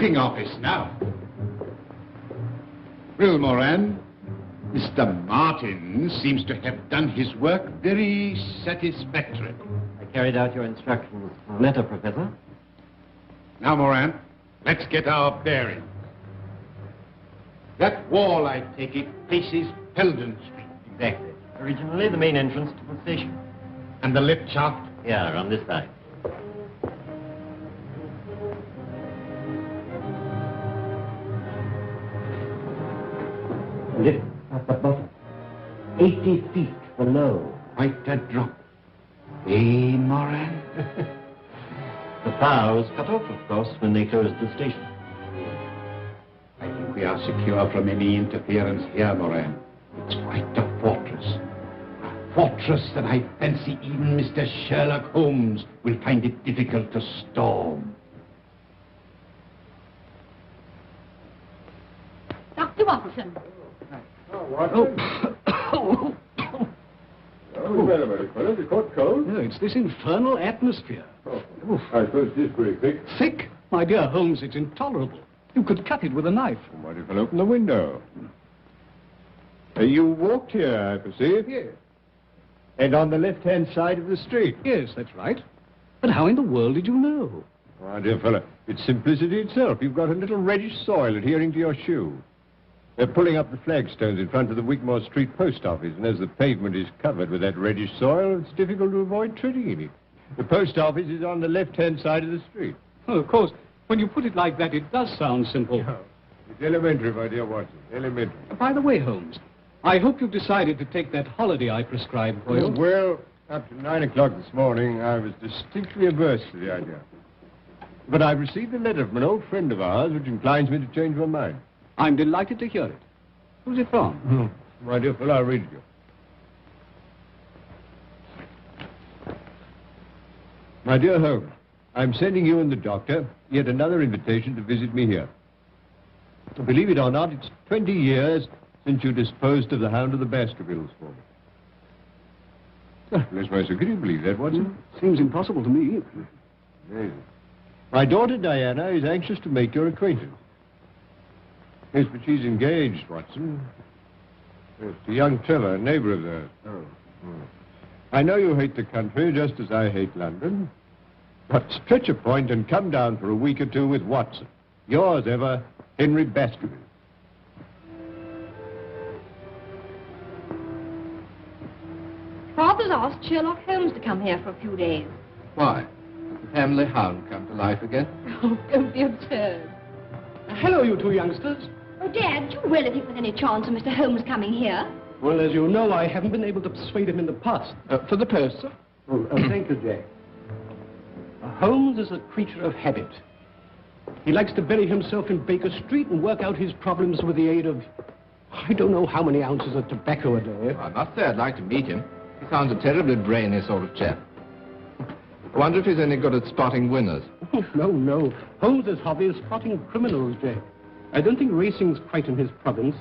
booking office now. Well, Moran, Mr. Martin seems to have done his work very satisfactorily. I carried out your instructions in a letter, Professor. Now, Moran, let's get our bearings. That wall, I take it, faces Peldon Street. Exactly. Originally the main entrance to the station. And the lift shaft? Yeah, on this side. Lift at the bottom. 80 feet below. Quite a drop. Eh, Moran? The power was cut off, of course, when they closed the station. I think we are secure from any interference here, Moran. It's quite a fortress. A fortress that I fancy even Mr. Sherlock Holmes will find it difficult to storm. Dr. Watson. Oh, well, American fellow, you caught cold? No, it's this infernal atmosphere. Oh, I suppose it is pretty thick. Thick? My dear Holmes, it's intolerable. You could cut it with a knife. What if I open the window? You walked here, I perceive. Yes. And on the left-hand side of the street. Yes, that's right. But how in the world did you know? My dear fellow, it's simplicity itself. You've got a little reddish soil adhering to your shoe. They're pulling up the flagstones in front of the Wigmore Street post office, and as the pavement is covered with that reddish soil, it's difficult to avoid treading in it. The post office is on the left-hand side of the street. Oh, of course, when you put it like that, it does sound simple. No, it's elementary, my dear Watson. Elementary. By the way, Holmes, I hope you've decided to take that holiday I prescribed for you. Well, up to 9 o'clock this morning, I was distinctly averse to the idea. But I received a letter from an old friend of ours which inclines me to change my mind. I'm delighted to hear it. Who's it from? My dear fellow, I'll read it you. My dear Holmes, I'm sending you and the doctor yet another invitation to visit me here. Believe it or not, it's 20 years since you disposed of the hound of the Baskervilles for me. Bless my soul, can you believe that, Watson? Seems impossible to me. Amazing. My daughter Diana is anxious to make your acquaintance. Yes, but she's engaged, Watson. Yes, to young Trevor, a neighbor of theirs. Oh. I know you hate the country just as I hate London. But stretch a point and come down for a week or two with Watson. Yours ever, Henry Baskerville. Father's asked Sherlock Holmes to come here for a few days. Why? Has the family hound come to life again? Oh, don't be absurd. Hello, you two youngsters. Oh, Dad, do you really think there's any chance of Mr. Holmes coming here? Well, as you know, I haven't been able to persuade him in the past. For the post, sir? Thank you, Jack. Holmes is a creature of habit. He likes to bury himself in Baker Street and work out his problems with the aid of, I don't know how many ounces of tobacco a day. I must say I'd like to meet him. He sounds a terribly brainy sort of chap. I wonder if he's any good at spotting winners. No. Holmes's hobby is spotting criminals, Jack. I don't think racing's quite in his province.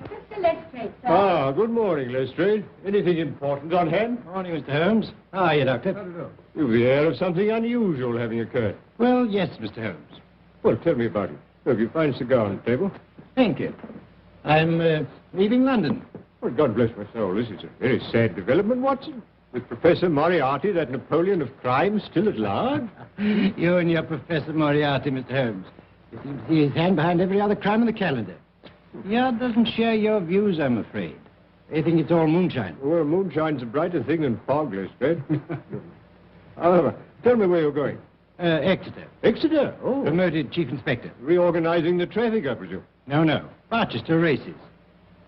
Mr. Lestrade, sir. Ah, good morning, Lestrade. Anything important on hand? Morning, Mr. Holmes. How are you, Doctor? I don't know. You've the air of something unusual having occurred. Well, yes, Mr. Holmes. Well, tell me about it. Look, you find a cigar on the table. Thank you. I'm leaving London. Well, God bless my soul. This is a very sad development, Watson. With Professor Moriarty, that Napoleon of crime, still at large. You and your Professor Moriarty, Mr. Holmes. You seem to see his hand behind every other crime in the calendar. Yard doesn't share your views, I'm afraid. They think it's all moonshine. Well, moonshine's a brighter thing than fog, Lestrade. However, tell me where you're going. Exeter. Exeter? Oh. Promoted Chief Inspector. Reorganizing the traffic, I presume. No. Barchester races.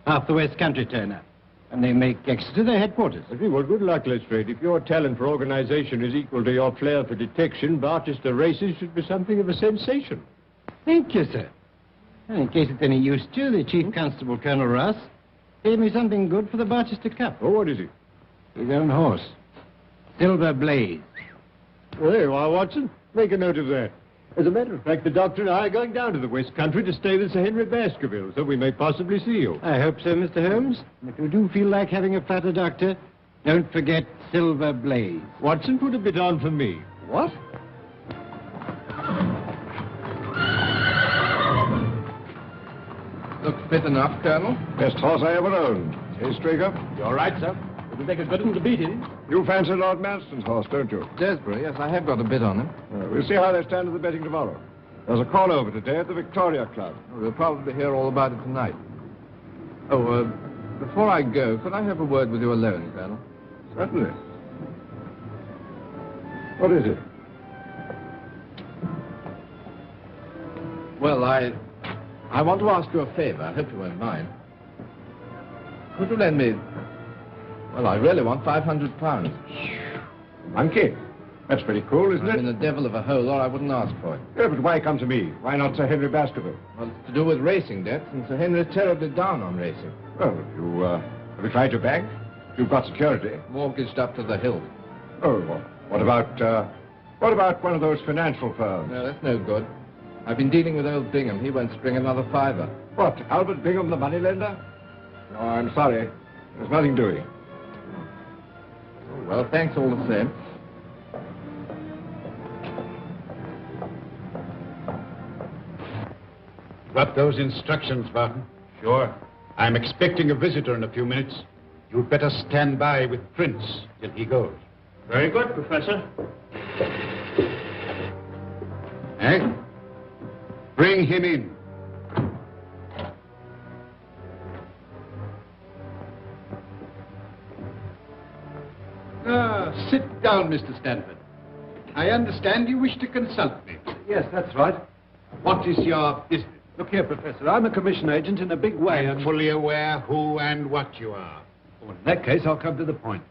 Half the West Country turn up. And they make Exeter their headquarters. I see. Well, good luck, Lestrade. If your talent for organization is equal to your flair for detection, Barchester races should be something of a sensation. Thank you, sir. In case it's any use to you, the Chief Constable, Colonel Ross, gave me something good for the Barchester Cup. Oh, what is it? His own horse. Silver Blaze. Well, there you are, Watson. Make a note of that. As a matter of fact, the doctor and I are going down to the West Country to stay with Sir Henry Baskerville, so we may possibly see you. I hope so, Mr. Holmes. If you do feel like having a fatter doctor, don't forget Silver Blaze. Watson, put a bit on for me. What? Looks fit enough, Colonel. Best horse I ever owned. Hey, Straker? You're right, sir. It'll take a good one to beat him. You fancy Lord Manston's horse, don't you? Desborough, yes, I have got a bid on him. We'll see how they stand at the betting tomorrow. There's a call over today at the Victoria Club. We'll probably hear all about it tonight. Oh, before I go, could I have a word with you alone, Colonel? Certainly. What is it? Well, I want to ask you a favor. I hope you won't mind. Could you lend me... Well, I really want £500. Monkey. That's pretty cool, isn't I'm it? in a devil of a hole, or I wouldn't ask for it. Yeah, but why come to me? Why not Sir Henry Baskerville? Well, it's to do with racing debts, and Sir Henry's terribly down on racing. Well, have you tried your bank? You've got security. Mortgaged up to the hilt. Oh, well, what about one of those financial firms? No, that's no good. I've been dealing with old Bingham. He won't spring another fiver. What, Albert Bingham, the moneylender? No, I'm sorry. There's nothing doing. Oh, well, thanks all the same. Got those instructions, Barton? Sure. I'm expecting a visitor in a few minutes. You'd better stand by with Prince till he goes. Very good, Professor. Eh? Bring him in. Sit down, Mr. Stanford. I understand you wish to consult me. Yes, that's right. What is your business? Look here, Professor. I'm a commission agent in a big way. I'm fully aware who and what you are. Well, in that case, I'll come to the point.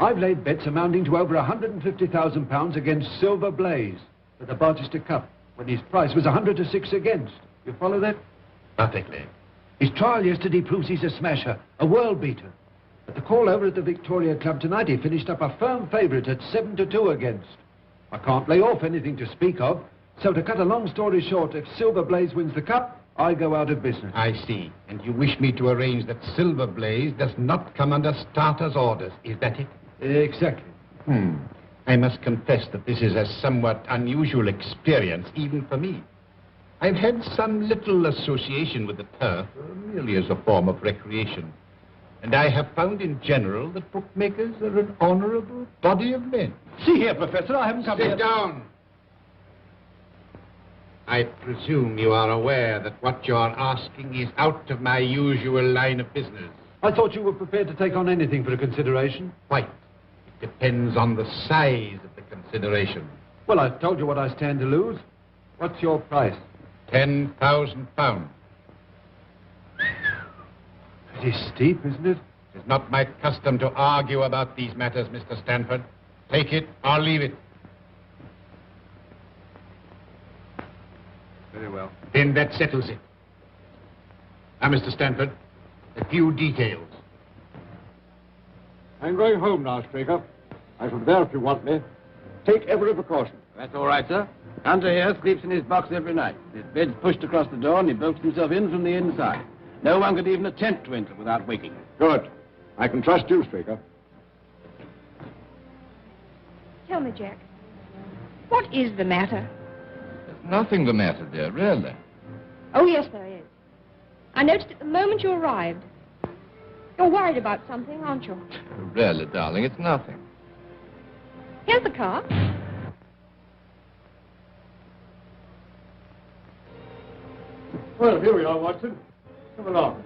I've laid bets amounting to over £150,000 against Silver Blaze for the Barchester Cup, when his price was 100 to 6 against. You follow that? Perfectly. His trial yesterday proves he's a smasher, a world beater. At the call over at the Victoria Club tonight, he finished up a firm favourite at 7 to 2 against. I can't lay off anything to speak of, so to cut a long story short, if Silver Blaze wins the cup, I go out of business. I see. And you wish me to arrange that Silver Blaze does not come under starter's orders. Is that it? Exactly. I must confess that this is a somewhat unusual experience, even for me. I've had some little association with the turf, merely as a form of recreation. And I have found in general that bookmakers are an honorable body of men. See here, Professor, I haven't come here... Sit down. I presume you are aware that what you're asking is out of my usual line of business. I thought you were prepared to take on anything for a consideration. Quite. It depends on the size of the consideration. Well, I've told you what I stand to lose. What's your price? £10,000. Pretty steep, isn't it? It is not my custom to argue about these matters, Mr. Stanford. Take it or leave it. Very well. Then that settles it. Now, Mr. Stanford, a few details. I'm going home now, Straker. I shall be there if you want me. Take every precaution. That's all right, sir. Hunter here sleeps in his box every night. His bed's pushed across the door and he bolts himself in from the inside. No one could even attempt to enter without waking him. Good. I can trust you, Straker. Tell me, Jack, what is the matter? There's nothing the matter, dear, really. Oh, yes, there is. I noticed it the moment you arrived. You're worried about something, aren't you? Really, darling, it's nothing. Here's the car. Well, here we are, Watson. Come along.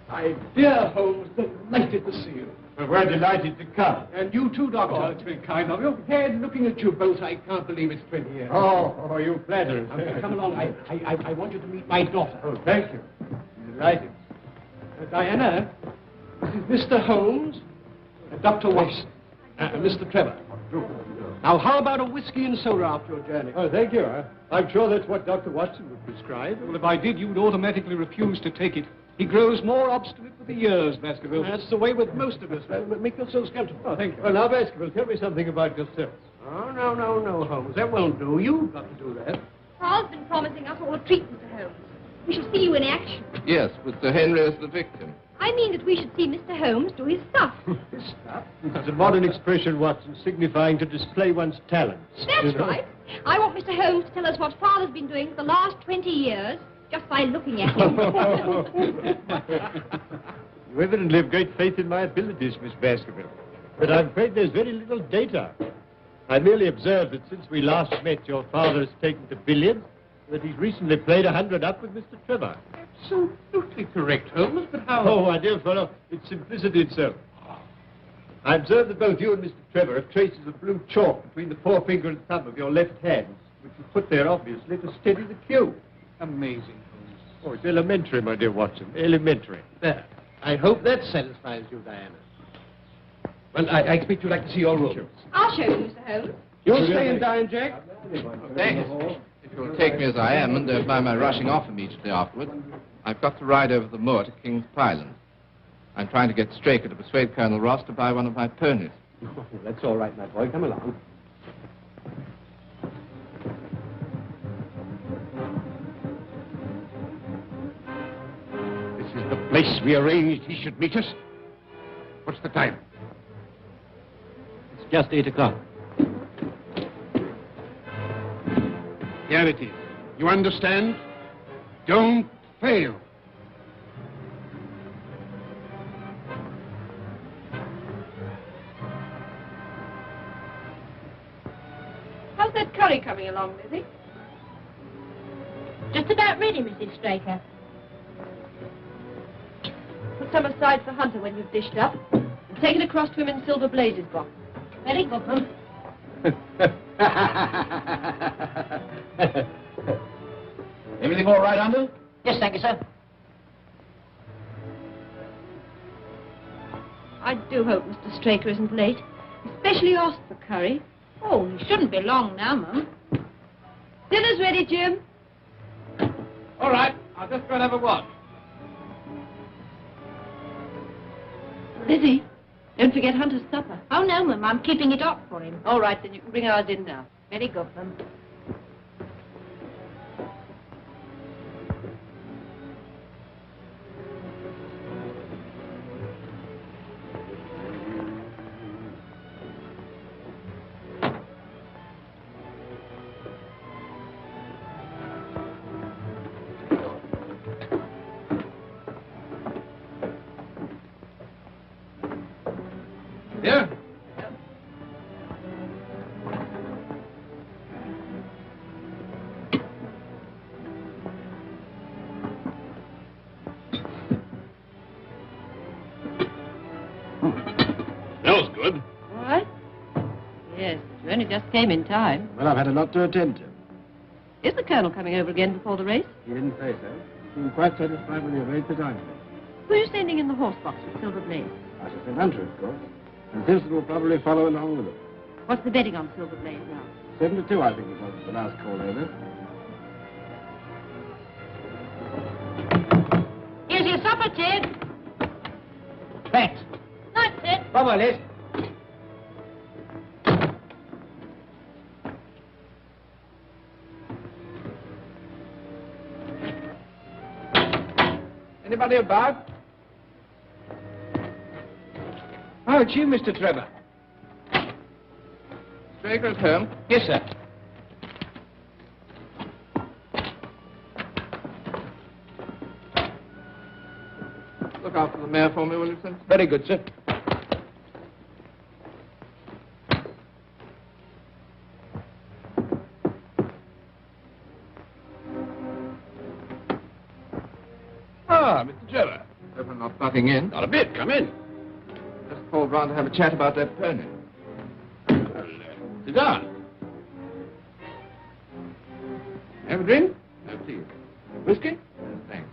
My dear Holmes, delighted to see you. Well, we're delighted to come. And you too, Doctor. Oh, it's very kind of you. Head, looking at you both, I can't believe it's 20 years. Oh, you flatter us. Come along. I want you to meet my daughter. Oh, thank you. Delighted. Diana, this is Mr. Holmes, Dr. Watson, Mr. Trevor. Now, how about a whiskey and soda after your journey? Oh, thank you. I'm sure that's what Dr. Watson would prescribe. Well, if I did, you'd automatically refuse to take it. He grows more obstinate with the years, Baskervilles. That's the way with most of us. Well, make yourselves comfortable. Oh, thank you. Well, now, Baskerville, tell me something about yourselves. Oh, no, Holmes. That won't do. You've got to do that. Paul's been promising us all a treat, Mr. Holmes. We shall see you in action. Yes, with Sir Henry as the victim. I mean that we should see Mr. Holmes do his stuff. His stuff? It's a modern expression, Watson, signifying to display one's talents. That's right. I want Mr. Holmes to tell us what Father's been doing for the last 20 years, just by looking at him. You evidently have great faith in my abilities, Miss Baskerville. But I'm afraid there's very little data. I merely observed that since we last met, your father has taken to billiards, that he's recently played 100 up with Mr. Trevor. Absolutely correct, Holmes, but how... Oh, my dear fellow, it's simplicity itself. I observed that both you and Mr. Trevor have traces of blue chalk between the forefinger and thumb of your left hand, which you put there, obviously, to steady the cue. Amazing, Holmes. Oh, it's elementary, my dear Watson, elementary. There. I hope that satisfies you, Diana. Well, I expect you'd like to see your room. I'll show you, Mr. Holmes. You'll stay and dine, Jack? Thanks. If you'll take me as I am and don't mind my rushing off immediately afterward, I've got to ride over the moor to King's Pyland. I'm trying to get Straker to persuade Colonel Ross to buy one of my ponies. Oh, that's all right, my boy. Come along. This is the place we arranged he should meet us. What's the time? It's just 8 o'clock. Here it is. You understand? Don't fail. How's that curry coming along, Lizzie? Just about ready, Mrs. Straker. Put some aside for Hunter when you've dished up. And take it across to him in Silver Blaze's box. Very good, ma'am. Everything all right, Hunter? Yes, thank you, sir. I do hope Mr. Straker isn't late. Especially asked for curry. Oh, he shouldn't be long now, ma'am. Dinner's ready, Jim. All right, I'll just go and have a watch. Lizzie, don't forget Hunter's supper. Oh, no, ma'am, I'm keeping it up for him. All right, then you can bring ours in now. Very good, ma'am. Here? Smells good. All right? Yes, you only just came in time. Well, I've had a lot to attend to. Is the Colonel coming over again before the race? He didn't say so. He seemed quite satisfied when he arranged the time. Who are you sending in the horse box with Silver Blaze? I shall send Hunter, of course. And Simpson will probably follow along with him. What's the betting on Silver Blaze now? 7-2, I think it was, the last call over. Here's your supper, Ted. Thanks. Night, Ted. Bye-bye, Liz. Anybody about? Oh, it's you, Mr. Trevor. Straker at home? Yes, sir. Look after the mare for me, will you, sir? Very good, sir. Ah, Mr. Trevor. Hope I'm not butting in. Not a bit. Come in. Just called round to have a chat about that pony. Well, sit down. Have a drink? No, please. Whiskey? Yes, thanks.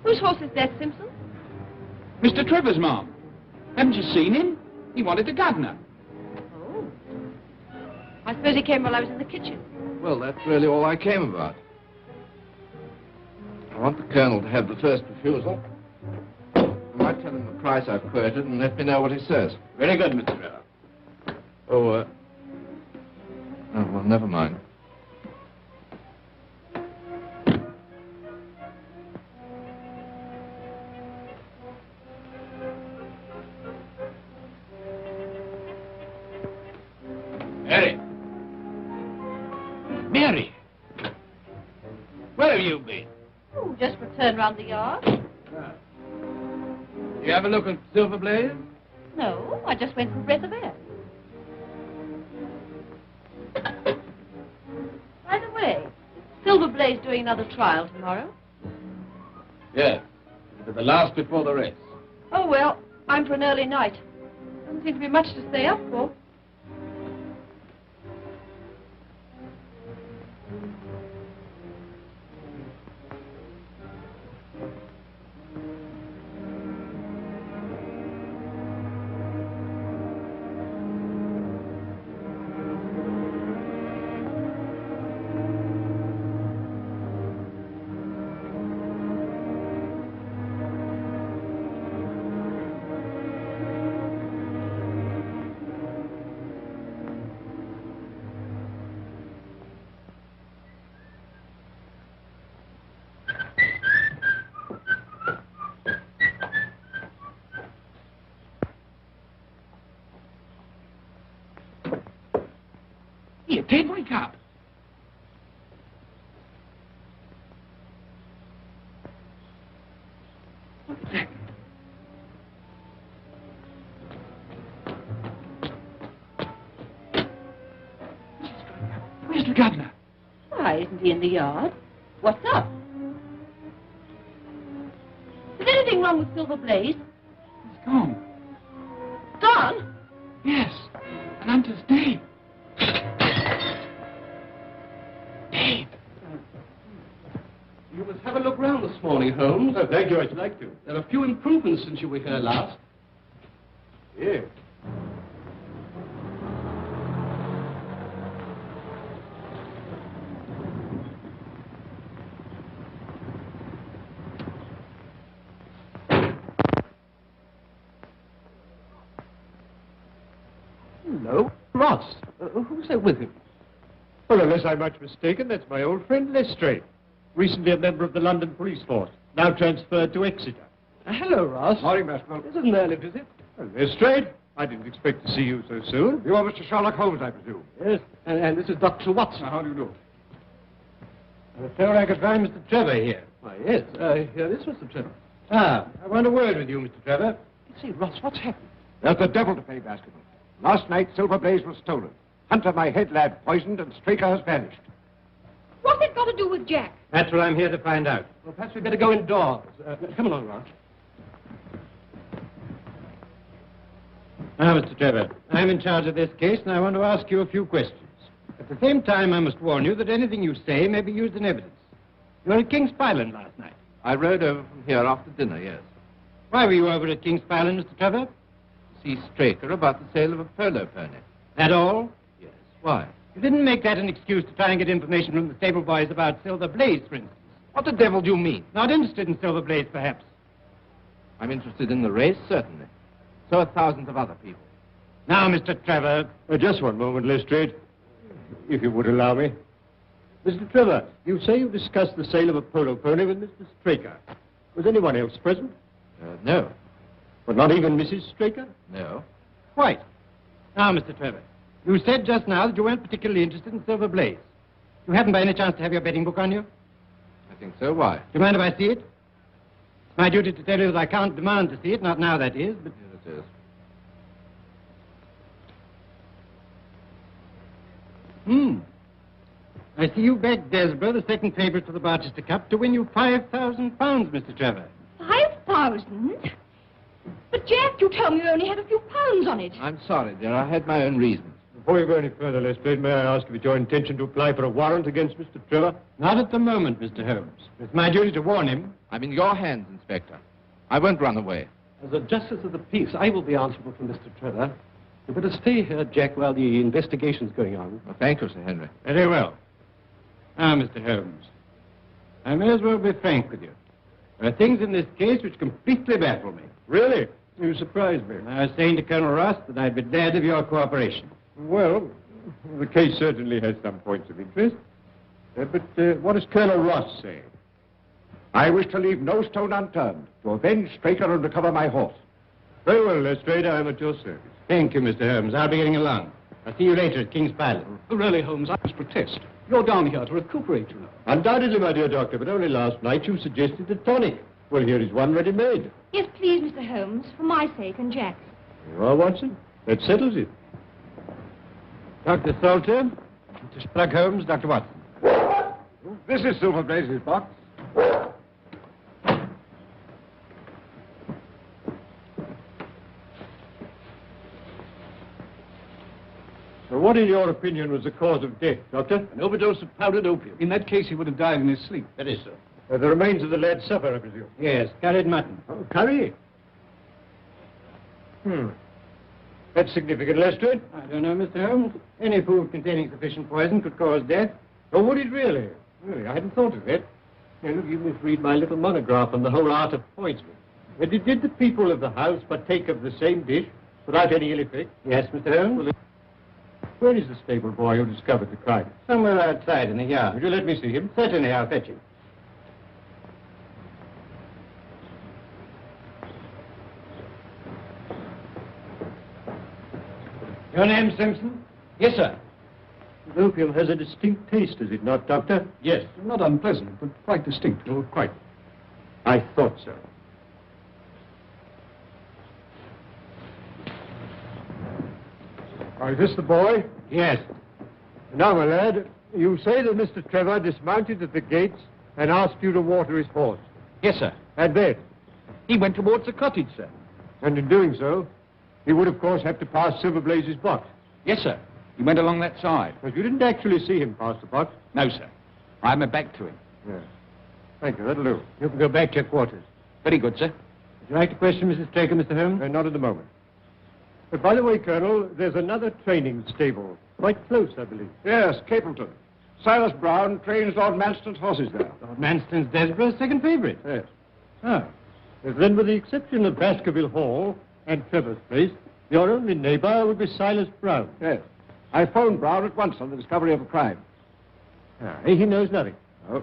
Whose horse is that, Simpson? Mr. Trevor's, Ma'am. Haven't you seen him? He wanted a gardener. Oh. I suppose he came while I was in the kitchen. Well, that's really all I came about. I want the Colonel to have the first refusal. I might tell him the price I've quoted and let me know what he says. Very good, Mr. Trevor. Oh, well, never mind. Mary. Mary. Where have you been? Oh, just returned round the yard. You have a look at Silver Blaze? No, I just went for a breath of air. By the way, Silver Blaze doing another trial tomorrow? Yes. It'll be the last before the race. Oh, well, I'm for an early night. Doesn't seem to be much to stay up for. Here, Ted, wake up. What's that? Where's the governor? Why, isn't he in the yard? What's up? Is anything wrong with Silver Blaze? He's gone. Gone? Yes. And Hunter's dead. Dave. You must have a look round this morning, Holmes. Oh, thank you. I'd like to. There are a few improvements since you were here last. Yes. Hello, Ross. Who's there with him? Well, unless I'm much mistaken, that's my old friend Lestrade. Recently a member of the London police force, now transferred to Exeter. Hello, Ross. Morning, Baskervilles. This is an early visit. Well, Lestrade, I didn't expect to see you so soon. You are Mr. Sherlock Holmes, I presume. Yes, and this is Dr. Watson. Now, how do you do? I felt I could find Mr. Trevor here. Why, yes, here is Mr. Trevor. Ah, I want a word with you, Mr. Trevor. Say, Ross, what's happened? There's the devil to pay, Baskervilles. Last night, Silver Blaze was stolen. Hunter, my head lad, poisoned, and Straker has vanished. What's it got to do with Jack? That's what I'm here to find out. Well, perhaps we'd better go indoors. Come along, Ross. Now, Mr. Trevor, I'm in charge of this case, and I want to ask you a few questions. At the same time, I must warn you that anything you say may be used in evidence. You were at King's Pyland last night. I rode over from here after dinner, yes. Why were you over at King's Pyland, Mr. Trevor? See Straker about the sale of a polo pony. That all? Yes. Why? You didn't make that an excuse to try and get information from the stable boys about Silver Blaze, for instance. What the devil do you mean? Not interested in Silver Blaze, perhaps. I'm interested in the race, certainly. So are thousands of other people. Now, Mr. Trevor... just one moment, Lestrade, if you would allow me. Mr. Trevor, you say you discussed the sale of a polo pony with Mr. Straker. Was anyone else present? No. But not even Mrs. Straker? No. Quite. Now, Mr. Trevor, you said just now that you weren't particularly interested in Silver Blaze. You hadn't by any chance to have your betting book on you? I think so. Why? Do you mind if I see it? It's my duty to tell you that I can't demand to see it, not now, that is, but... Yes, it is. I see you backed Desborough, the second favourite for the Barchester Cup, to win you £5,000, Mr. Trevor. 5,000? But, Jack, you told me you only had a few pounds on it. I'm sorry, dear. I had my own reasons. Before you go any further, Lestrade, may I ask if it's your intention to apply for a warrant against Mr. Trevor? Not at the moment, Mr. Holmes. It's my duty to warn him. I'm in your hands, Inspector. I won't run away. As a justice of the peace, I will be answerable for Mr. Trevor. You better stay here, Jack, while the investigation's going on. Well, thank you, Sir Henry. Very well. Now, Mr. Holmes, I may as well be frank with you. There are things in this case which completely baffle me. Really? You surprise me. I was saying to Colonel Ross that I'd be glad of your cooperation. Well, the case certainly has some points of interest. But what does Colonel Ross say? I wish to leave no stone unturned to avenge Straker and recover my horse. Very well, Lestrade, I am at your service. Thank you, Mr. Holmes. I'll be getting along. I'll see you later at King's Palace. Really, Holmes, I must protest. You're down here to recuperate, you know. Undoubtedly, my dear doctor, but only last night you suggested a tonic. Well, here is one ready-made. Yes, please, Mr. Holmes, for my sake and Jack's. Well, Watson, that settles it. Dr. Salter, Mr. Sherlock Holmes, Dr. Watson. This is Silver Blaze's box. So what, in your opinion, was the cause of death, Doctor? An overdose of powdered opium. In that case, he would have died in his sleep. That is so. The remains of the lad's supper, I presume? Yes, curried mutton. Oh, curry? That's significant, Lestrade. I don't know, Mr. Holmes. Any food containing sufficient poison could cause death. Oh, would it really? Really, I hadn't thought of that. Now, look, you must read my little monograph on the whole art of poisoning. Did the people of the house partake of the same dish without any ill effect? Yes, Mr. Holmes. Well, where is the stable boy who discovered the crime? Somewhere outside in the yard. Would you let me see him? Certainly, I'll fetch him. Your name, Simpson? Yes, sir. The opium has a distinct taste, does it not, Doctor? Yes, not unpleasant, but quite distinct. Oh, quite. I thought so. Oh, is this the boy? Yes. Now, my lad, you say that Mr. Trevor dismounted at the gates and asked you to water his horse. Yes, sir. And then? He went towards the cottage, sir. And in doing so, he would, of course, have to pass Silver Blaze's box. Yes, sir. He went along that side. But you didn't actually see him pass the box. No, sir. I had my back to him. Yes. Thank you, that'll do. You can go back to your quarters. Very good, sir. Would you like to question Mrs. Straker, Mr. Holmes? Not at the moment. But by the way, Colonel, there's another training stable. Quite close, I believe. Yes, Capleton. Silas Brown trains Lord Manston's horses there. Lord Manston's Desborough's second favourite. Yes. Ah. Yes, then, with the exception of Baskerville Hall and Trevor's place, your only neighbour would be Silas Brown. Yes. I phoned Brown at once on the discovery of a crime. Ah, he knows nothing. Oh.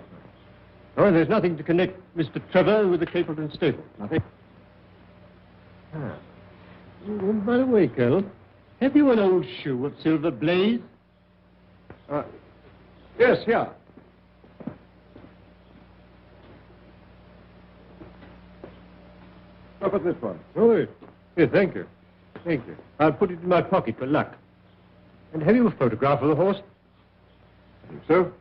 Oh, and there's nothing to connect Mr. Trevor with the Capleton stable. Nothing. Ah. Oh, by the way, Colonel, have you an old shoe of Silver Blaze? Yes, here. Look at this one. Oh, yes, thank you. Thank you. I'll put it in my pocket for luck. And have you a photograph of the horse? I think so.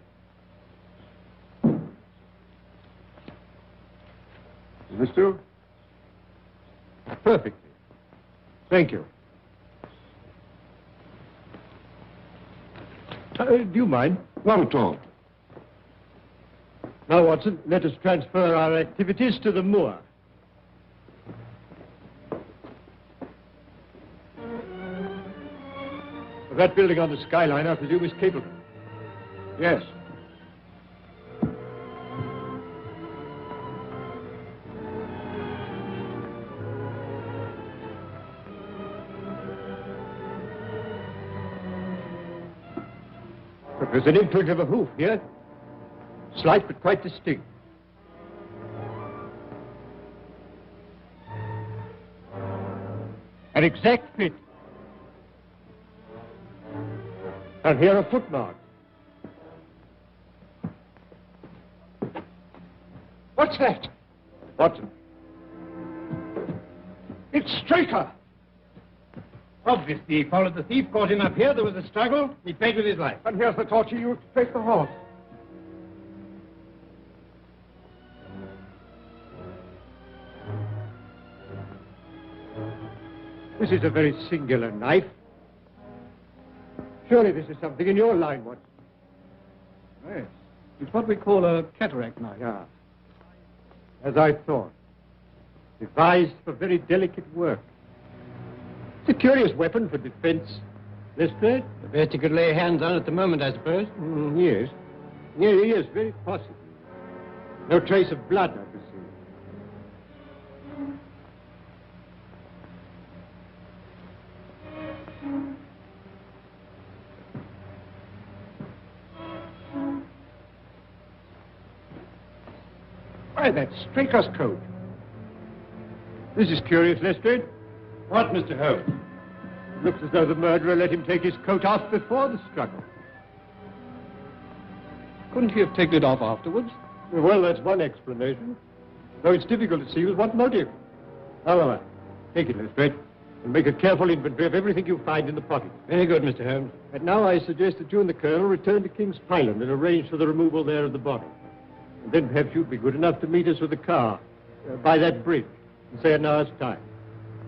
Is this too? Perfectly. Thank you. Do you mind? Not at all. Now, Watson, let us transfer our activities to the moor. That building on the skyline, I presume, is Capleton. Yes. But there's an imprint of a hoof here. Slight but quite distinct. An exact fit. And here are footmarks. What's that? Watson. It's Straker. Obviously, he followed the thief, caught him up here. There was a struggle. He paid with his life. And here's the torch he used to trace the horse. This is a very singular knife. Surely this is something in your line, Watson. Yes. It's what we call a cataract knife. Yeah. As I thought. Devised for very delicate work. It's a curious weapon for defense. Lestrade? The best you could lay hands on at the moment, I suppose. Yes. Yes, very possible. No trace of blood, I perceive. Why, that's Straker's coat. This is curious, Lestrade. What, Mr. Holmes? Looks as though the murderer let him take his coat off before the struggle. Couldn't he have taken it off afterwards? Well, that's one explanation. Though it's difficult to see with what motive. However, take it, Lestrade, and make a careful inventory of everything you find in the pocket. Very good, Mr. Holmes. And now I suggest that you and the Colonel return to King's Pyland and arrange for the removal there of the body. And then perhaps you'd be good enough to meet us with a car by that bridge in, say, an hour's time.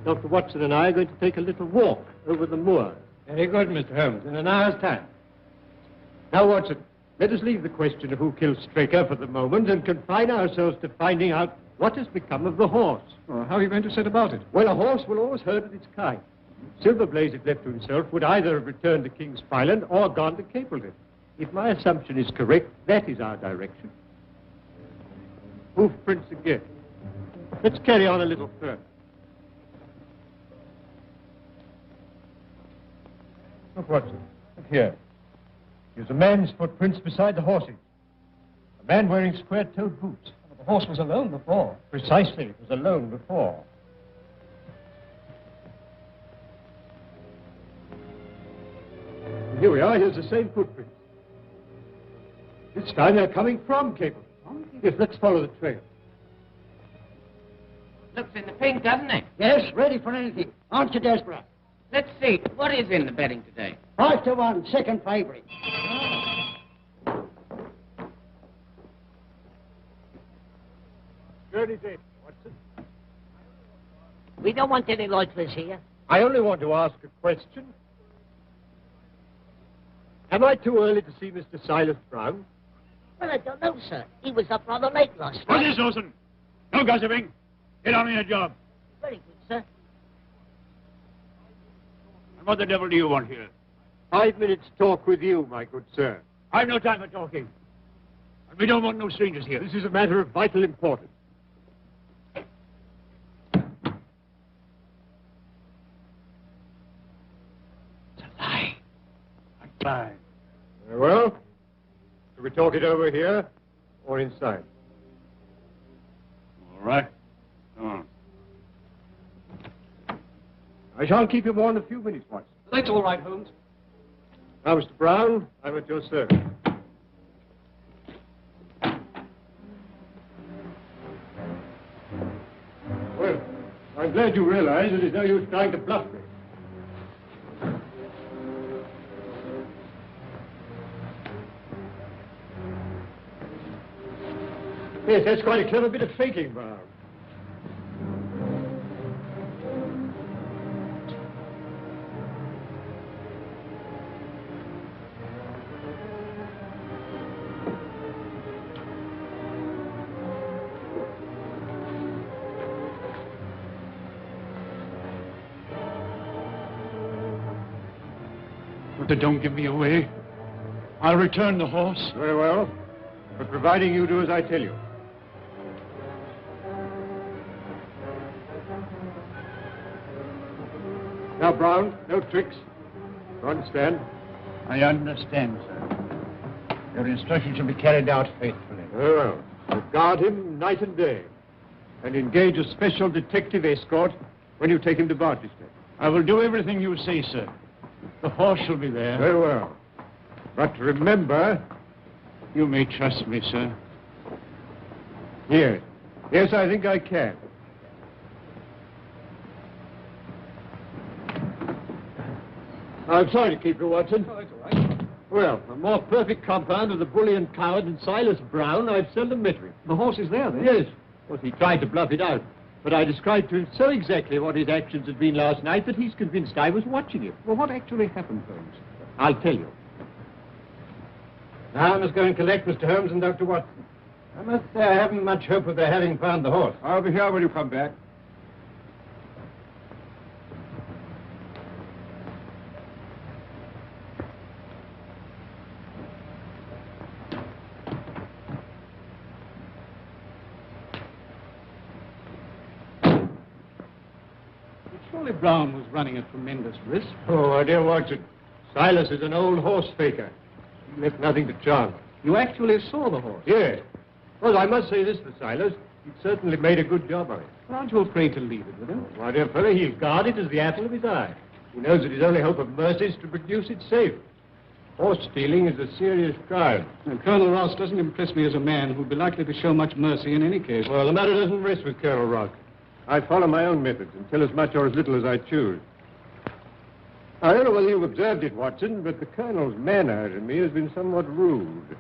Dr. Watson and I are going to take a little walk over the moor. Very good, Mr. Holmes. In an hour's time. Now, Watson, let us leave the question of who killed Straker for the moment and confine ourselves to finding out what has become of the horse. Oh, how are you going to set about it? Well, a horse will always herd with its kind. Silverblaze, if left to himself, would either have returned to King's Pyland or gone to Capleton. If my assumption is correct, that is our direction. Hoof prints again. Let's carry on a little further. Look, Watson. Look here. Here's a man's footprints beside the horse's. A man wearing square-toed boots. The horse was alone before. Precisely. It was alone before. And here we are. Here's the same footprints. This time they're coming from Capleton. Yes, let's follow the trail. Looks in the pink, doesn't it? Yes, ready for anything. Aren't you desperate? Let's see. What is in the betting today? 5-1, second favourite. Journey's in, Watson. We don't want any loiterers here. I only want to ask a question. Am I too early to see Mr. Silas Brown? Well, I don't know, sir. He was up rather late last What night. is Olsen? No gossiping. Get on with your job. Very good, sir. And what the devil do you want here? 5 minutes talk with you, my good sir. I've no time for talking. And we don't want no strangers here. This is a matter of vital importance. Bye. Very well. Shall we talk it over here or inside? All right. Come on. I shan't keep you more than a few minutes, Watson. That's all right, Holmes. Now, Mr. Brown, I'm at your service. Well, I'm glad you realize that there's no use trying to bluff me. Yes, that's quite a clever bit of faking, Brown. But don't give me away. I'll return the horse. Very well. But providing you do as I tell you. Now, Brown, no tricks. You understand? I understand, sir. Your instructions shall be carried out faithfully. Very well. So guard him night and day. And engage a special detective escort when you take him to Barchester. I will do everything you say, sir. The horse shall be there. Very well. But remember... You may trust me, sir. Yes. Yes, I think I can. I'm sorry to keep you, Watson. Oh, that's all right. Well, a more perfect compound of the bully and coward than Silas Brown, I've seldom met with. The horse is there, then? Yes. Well, he tried to bluff it out. But I described to him so exactly what his actions had been last night that he's convinced I was watching him. Well, what actually happened, Holmes? I'll tell you. Now I must go and collect Mr. Holmes and Dr. Watson. I must say I haven't much hope of their having found the horse. I'll be here when you come back. Surely Brown was running a tremendous risk. Oh, my dear Watson, Silas is an old horse faker. He left nothing to chance. You actually saw the horse? Yes. Well, I must say this for Silas. He certainly made a good job of it. Aren't you afraid to leave it with him? My dear fellow, he'll guard it as the apple of his eye. He knows that his only hope of mercy is to produce it safe. Horse stealing is a serious crime. Now, Colonel Ross doesn't impress me as a man who'd be likely to show much mercy in any case. Well, the matter doesn't rest with Colonel Ross. I follow my own methods and tell as much or as little as I choose. I don't know whether you've observed it, Watson, but the Colonel's manner to me has been somewhat rude.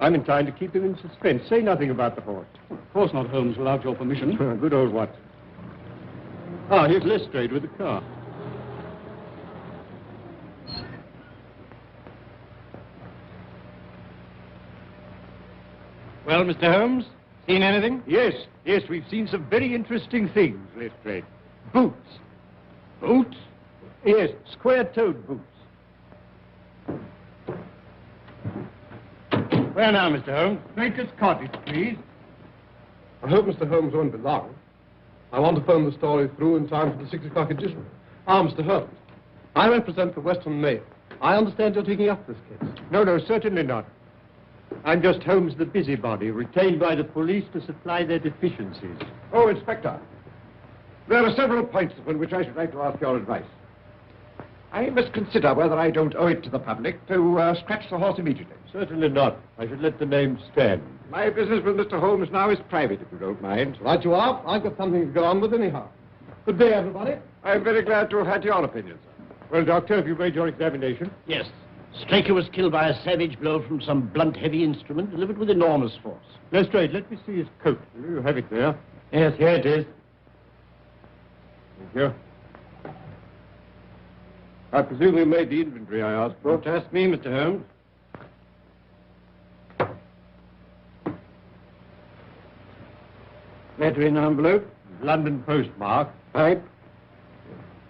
I'm inclined to keep him in suspense. Say nothing about the horse. Of course not, Holmes, without your permission. Good old Watson. Ah, here's Lestrade with the car. Well, Mr. Holmes, seen anything? Yes, we've seen some very interesting things, Lestrade. Boots. Boots? Yes, square-toed boots. Where now, Mr. Holmes? Baker's Cottage, please. I hope Mr. Holmes won't be long. I want to phone the story through in time for the 6 o'clock edition. Ah, Mr. Holmes, I represent the Western Mail. I understand you're taking up this case. No, certainly not. I'm just Holmes the busybody, retained by the police to supply their deficiencies. Oh, Inspector, there are several points upon which I should like to ask your advice. I must consider whether I don't owe it to the public to scratch the horse immediately. Certainly not. I should let the name stand. My business with Mr. Holmes now is private, if you don't mind. Right you are. I've got something to go on with anyhow. Good day, everybody. I'm very glad to have had your opinion, sir. Well, Doctor, have you made your examination? Yes. Straker was killed by a savage blow from some blunt, heavy instrument delivered with enormous force. Lestrade, let me see his coat. You have it there. Yes, here it is. Thank you. I presume you made the inventory I asked for. Don't ask me, Mr. Holmes. Letter in envelope. London postmark. Pipe.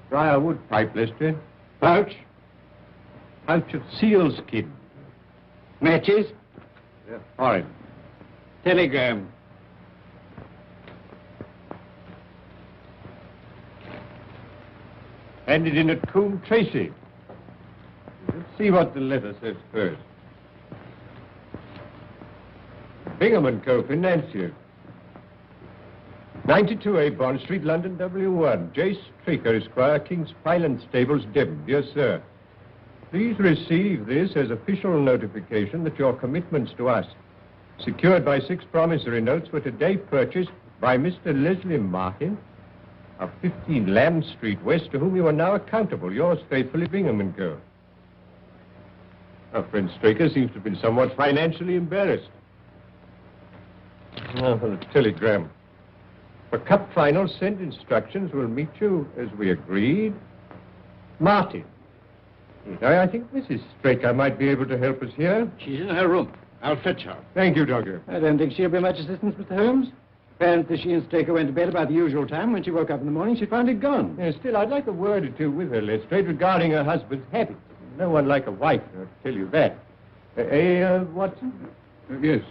Briarwood pipe, Lestrade. Pouch. Pouch of sealskin. Matches. Yeah, foreign. Telegram. Handed in at Coombe Tracy. Let's see what the letter says first. Bingham & Co. Financier. 92A Bond Street, London, W1. J. Straker, Esquire, King's Pyland Stables, Devon. Dear Sir, please receive this as official notification that your commitments to us, secured by 6 promissory notes, were today purchased by Mr. Leslie Martin of 15 Lamb Street West, to whom you are now accountable. Yours faithfully, Bingham & Co. Our friend Straker seems to have been somewhat financially embarrassed. Now for the telegram. For Cup Final, send instructions. We'll meet you as we agreed. Martin. I think Mrs. Straker might be able to help us here. She's in her room. I'll fetch her. Thank you, Doctor. I don't think she'll be much assistance, Mr. Holmes. Apparently, she and Straker went to bed about the usual time. When she woke up in the morning, she found it gone. Still, I'd like a word or two with her, Lestrade, regarding her husband's habits. No one like a wife, I'll tell you that. Watson? Yes,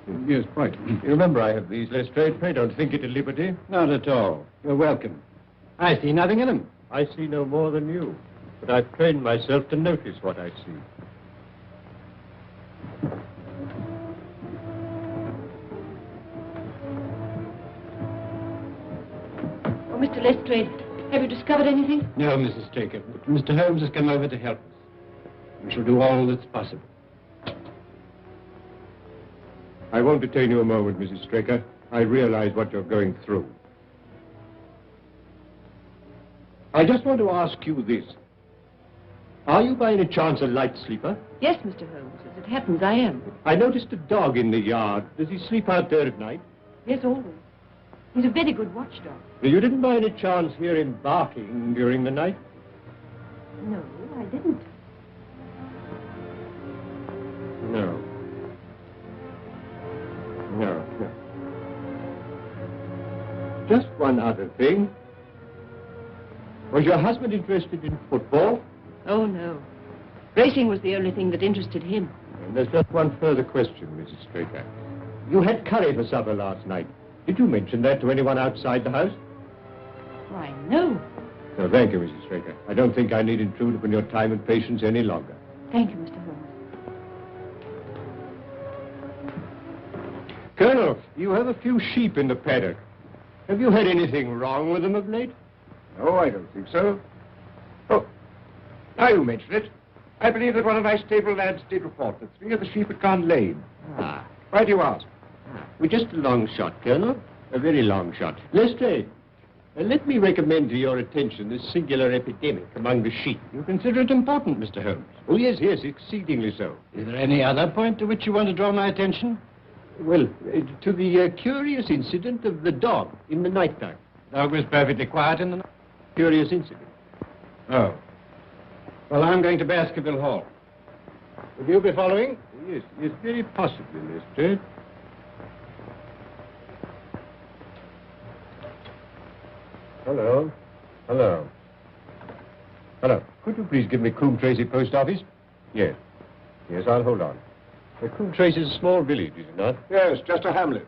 quite. You remember I have these, Lestrade. Pray don't think it a liberty. Not at all. You're welcome. I see nothing in them. I see no more than you. But I've trained myself to notice what I see. Oh, Mr. Lestrade, have you discovered anything? No, Mrs. Straker. But Mr. Holmes has come over to help us. We shall do all that's possible. I won't detain you a moment, Mrs. Straker. I realize what you're going through. I just want to ask you this. Are you by any chance a light sleeper? Yes, Mr. Holmes. As it happens, I am. I noticed a dog in the yard. Does he sleep out there at night? Yes, always. He's a very good watchdog. You didn't by any chance hear him barking during the night? No, I didn't. No. Just one other thing. Was your husband interested in football? Oh, no. Racing was the only thing that interested him. And there's just one further question, Mrs. Straker. You had curry for supper last night. Did you mention that to anyone outside the house? Why, no. No, thank you, Mrs. Straker. I don't think I need intrude upon your time and patience any longer. Thank you, Mr. Holmes. Colonel, you have a few sheep in the paddock. Have you had anything wrong with them of late? No, I don't think so. Oh, Now you mention it. I believe that one of my stable lads did report that 3 of the sheep had gone lame. Ah. Why do you ask? Well, just a long shot, Colonel. A very long shot. Lestrade, let me recommend to your attention this singular epidemic among the sheep. You consider it important, Mr. Holmes? Oh, yes, yes, exceedingly so. Is there any other point to which you want to draw my attention? Well, to the curious incident of the dog in the night time. Dog was perfectly quiet in the night. Curious incident. Oh. Well, I'm going to Baskerville Hall. Will you be following? Yes, yes, very possibly, Lestrade. Hello. Hello. Hello. Could you please give me Coombe Tracy Post Office? Yes. Yes, I'll hold on. Coombe Tracy is a small village, is it not? Yes, just a hamlet.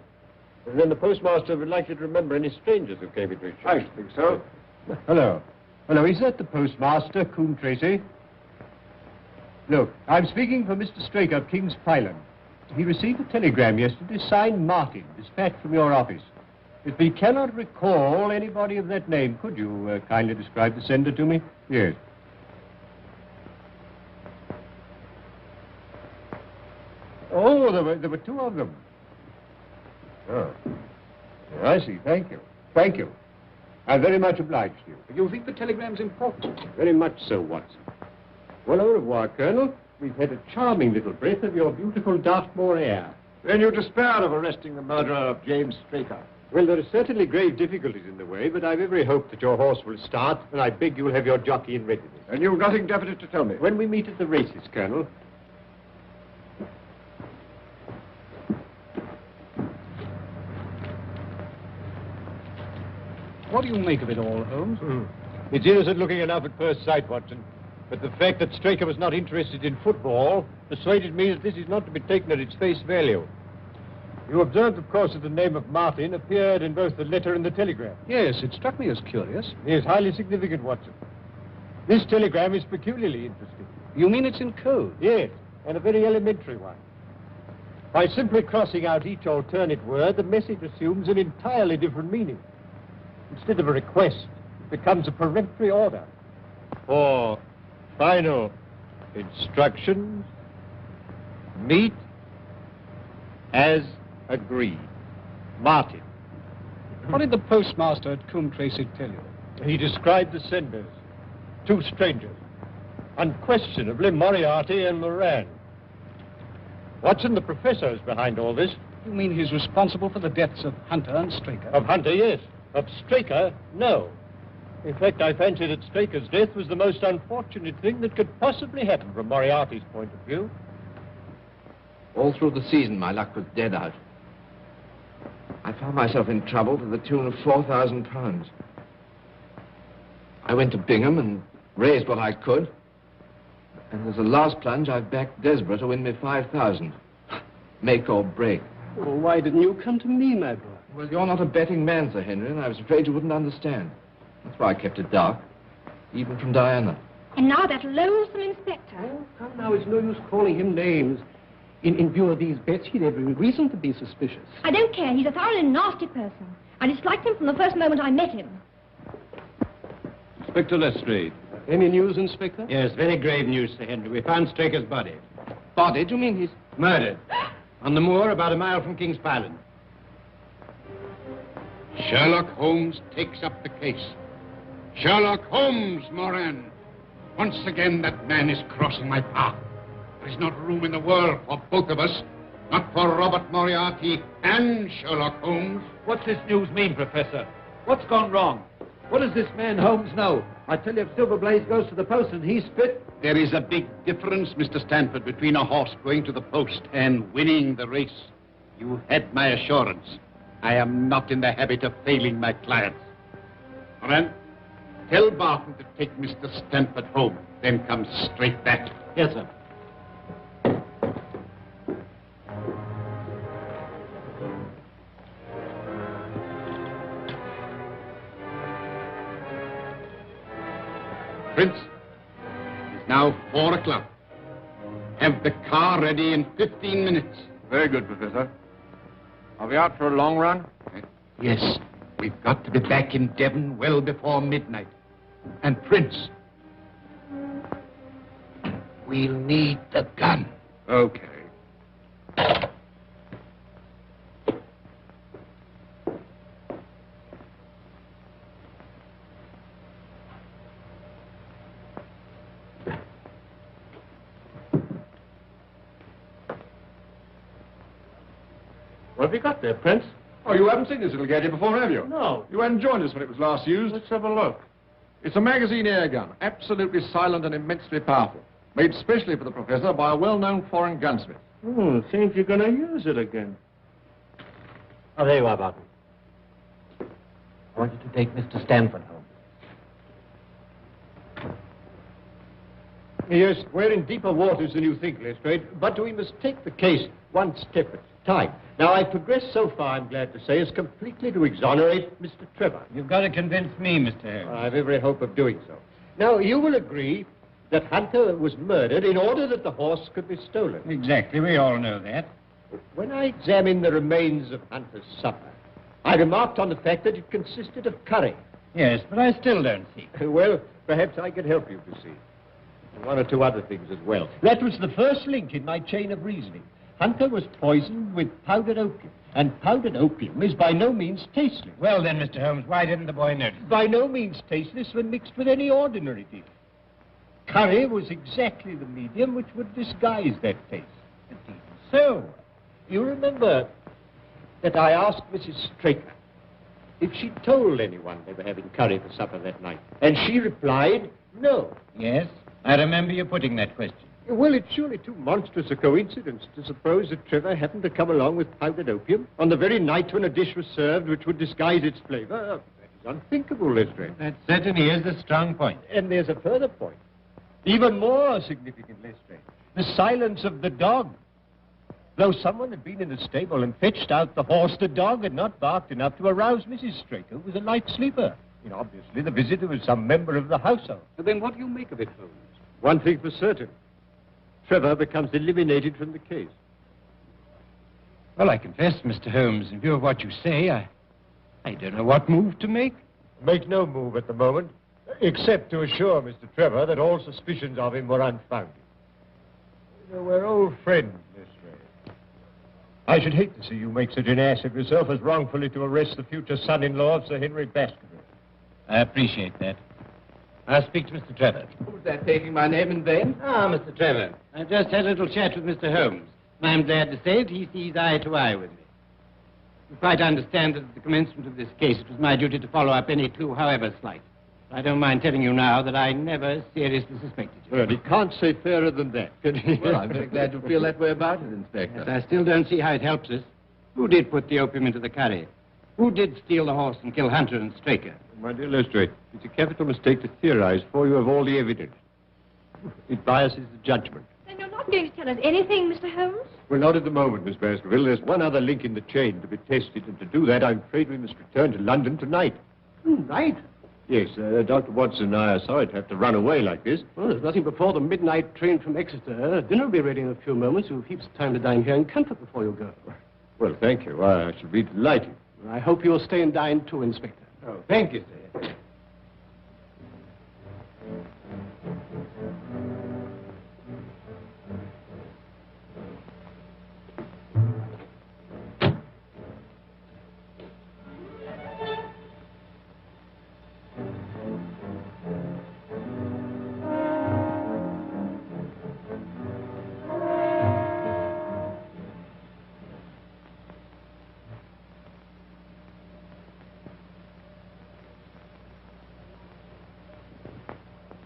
And then the postmaster would likely to remember any strangers who came into his shop. I should think so. Hello. Hello, is that the postmaster, Coombe Tracy? Look, I'm speaking for Mr. Straker of King's Pyland. He received a telegram yesterday signed Martin, dispatched from your office. If he cannot recall anybody of that name, could you kindly describe the sender to me? Yes. Oh, there were 2 of them. Oh. Yeah, I see. Thank you. Thank you. I'm very much obliged to you. You think the telegram's important? Very much so, Watson. Well, au revoir, Colonel. We've had a charming little breath of your beautiful Dartmoor air. Then you despair of arresting the murderer of James Straker. Well, there are certainly grave difficulties in the way, but I've every hope that your horse will start, and I beg you'll have your jockey in readiness. And you've nothing definite to tell me? When we meet at the races, Colonel. What do you make of it all, Holmes? It's innocent looking enough at first sight, Watson. But the fact that Straker was not interested in football persuaded me that this is not to be taken at its face value. You observed, of course, that the name of Martin appeared in both the letter and the telegram. Yes, it struck me as curious. Yes, highly significant, Watson. This telegram is peculiarly interesting. You mean it's in code? Yes, and a very elementary one. By simply crossing out each alternate word, the message assumes an entirely different meaning. Instead of a request, it becomes a peremptory order. For final instructions, meet as agreed. Martin. What did the postmaster at Coombe Tracy tell you? He described the senders. 2 strangers. Unquestionably Moriarty and Moran. Watson, the professor, is behind all this. You mean he's responsible for the deaths of Hunter and Straker? Of Hunter, yes. Of Straker, no. In fact, I fancy that Straker's death was the most unfortunate thing that could possibly happen from Moriarty's point of view. All through the season, my luck was dead out. I found myself in trouble to the tune of £4,000. I went to Bingham and raised what I could. And as a last plunge, I've backed Desborough to win me 5,000. Make or break. Well, why didn't you come to me, my boy? Well, you're not a betting man, Sir Henry, and I was afraid you wouldn't understand. That's why I kept it dark, even from Diana. And now that loathsome inspector. Oh, come now, it's no use calling him names. In view of these bets, he'd every reason to be suspicious. I don't care. He's a thoroughly nasty person. I disliked him from the first moment I met him. Inspector Lestrade. Any news, Inspector? Yes, very grave news, Sir Henry. We found Straker's body. Body? Do you mean he's... Murdered. On the moor about a mile from King's Pyland. Sherlock Holmes takes up the case. Sherlock Holmes, Moran. Once again, that man is crossing my path. There is not room in the world for both of us. Not for Robert Moriarty and Sherlock Holmes. What's this news mean, Professor? What's gone wrong? What does this man Holmes know? I tell you, if Silver Blaze goes to the post and he's fit... There is a big difference, Mr. Stanford, between a horse going to the post and winning the race. You had my assurance. I am not in the habit of failing my clients. Moran, tell Barton to take Mr. Stanford home, then come straight back. Yes, sir. Prince, it is now 4 o'clock. Have the car ready in 15 minutes. Very good, Professor. Are we out for a long run? Yes. We've got to be back in Devon well before midnight. And Prince, We'll need the gun. Okay. What have you got there, Prince? Oh, you haven't seen this little gadget before, have you? No. You hadn't joined us when it was last used. Let's have a look. It's a magazine air gun, absolutely silent and immensely powerful. Made specially for the Professor by a well-known foreign gunsmith. Seems you're going to use it again. Oh, there you are, Barton. I want you to take Mr. Stanford home. Yes, we're in deeper waters than you think, Lestrade, but we must take the case one step at a time. Now, I've progressed so far, I'm glad to say, as completely to exonerate Mr. Trevor. You've got to convince me, Mr. Holmes. I've every hope of doing so. Now, you will agree that Hunter was murdered in order that the horse could be stolen. Exactly, we all know that. When I examined the remains of Hunter's supper, I remarked on the fact that it consisted of curry. Yes, but I still don't see. Well, perhaps I could help you to see. And one or two other things as well. That was the first link in my chain of reasoning. Hunter was poisoned with powdered opium, and powdered opium is by no means tasteless. Well then, Mr. Holmes, why didn't the boy notice? By no means tasteless when mixed with any ordinary dish. Curry was exactly the medium which would disguise that taste. So, you remember that I asked Mrs. Straker if she told anyone they were having curry for supper that night, and she replied, no. Yes, I remember you putting that question. Well, it's surely too monstrous a coincidence to suppose that Trevor happened to come along with powdered opium on the very night when a dish was served which would disguise its flavor. That is unthinkable, Lestrade. That certainly is a strong point. And there's a further point, even more significant, Lestrade. The silence of the dog. Though someone had been in the stable and fetched out the horse, the dog had not barked enough to arouse Mrs. Straker, who was a light sleeper. And obviously, the visitor was some member of the household. But then what do you make of it, Holmes? One thing for certain. Trevor becomes eliminated from the case. Well, I confess, Mr. Holmes, in view of what you say, I don't know what move to make. Make no move at the moment, except to assure Mr. Trevor that all suspicions of him were unfounded. You know, we're old friends, Lestrade. I should hate to see you make such an ass of yourself as wrongfully to arrest the future son-in-law of Sir Henry Baskervilles. I appreciate that. I'll speak to Mr. Trevor. Was that taking my name in vain? Ah, Mr. Trevor, I just had a little chat with Mr. Holmes. I'm glad to say that he sees eye to eye with me. You quite understand that at the commencement of this case, it was my duty to follow up any clue, however slight. I don't mind telling you now that I never seriously suspected you. Well, he can't say fairer than that, can he? Well, I'm very glad you feel that way about it, Inspector. Yes, I still don't see how it helps us. Who did put the opium into the curry? Who did steal the horse and kill Hunter and Straker? My dear Lestrade, it's a capital mistake to theorize before you have all the evidence. It biases the judgment. Then you're not going to tell us anything, Mr. Holmes? Well, not at the moment, Miss Baskerville. There's one other link in the chain to be tested, and to do that, I'm afraid we must return to London tonight. Tonight? Yes, Dr. Watson and I are sorry to have to run away like this. Well, there's nothing before the midnight train from Exeter. Dinner will be ready in a few moments. You've heaps of time to dine here in comfort before you go. Well, thank you. I shall be delighted. I hope you'll stay and dine too, Inspector. Oh, thank you, sir.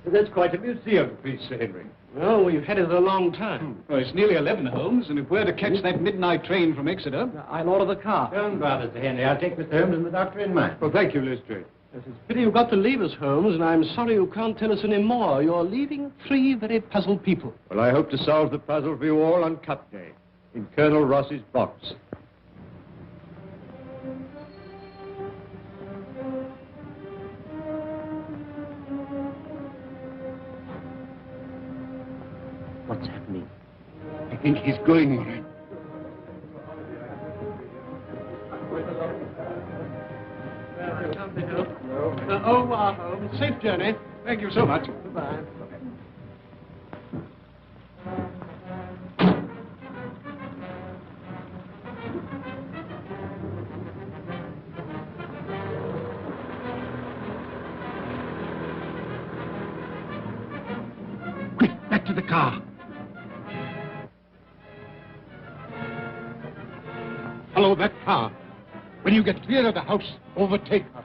That's quite a museum piece, Sir Henry. Well, we've had it a long time. Well, it's nearly 11, Holmes, and if we're to catch that midnight train from Exeter, I'll order the car. Don't bother, Sir Henry. I'll take Mr. Holmes and the doctor in mine. Well, thank you, Lestrade. Yes, it's a pity you've got to leave us, Holmes, and I'm sorry you can't tell us any more. You're leaving 3 very puzzled people. Well, I hope to solve the puzzle for you all on Cup Day, in Colonel Ross's box. What's happening? I think he's going, Murray. Au revoir, Holmes. Safe journey. Thank you so much. Goodbye. to the car. Follow that car. When you get clear of the house, overtake her.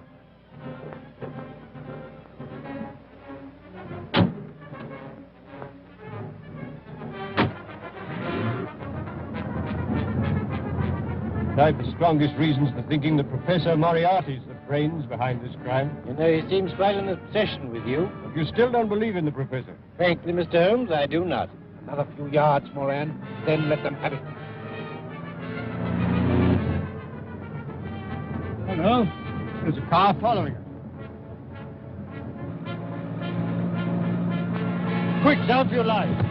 I've the strongest reasons for thinking that Professor Moriarty's the brains behind this crime. You know, he seems quite an obsession with you. But you still don't believe in the professor? Frankly, Mr. Holmes, I do not. Another few yards, Moran, then let them have it. Hello. There's a car following us. Quick, down for your life.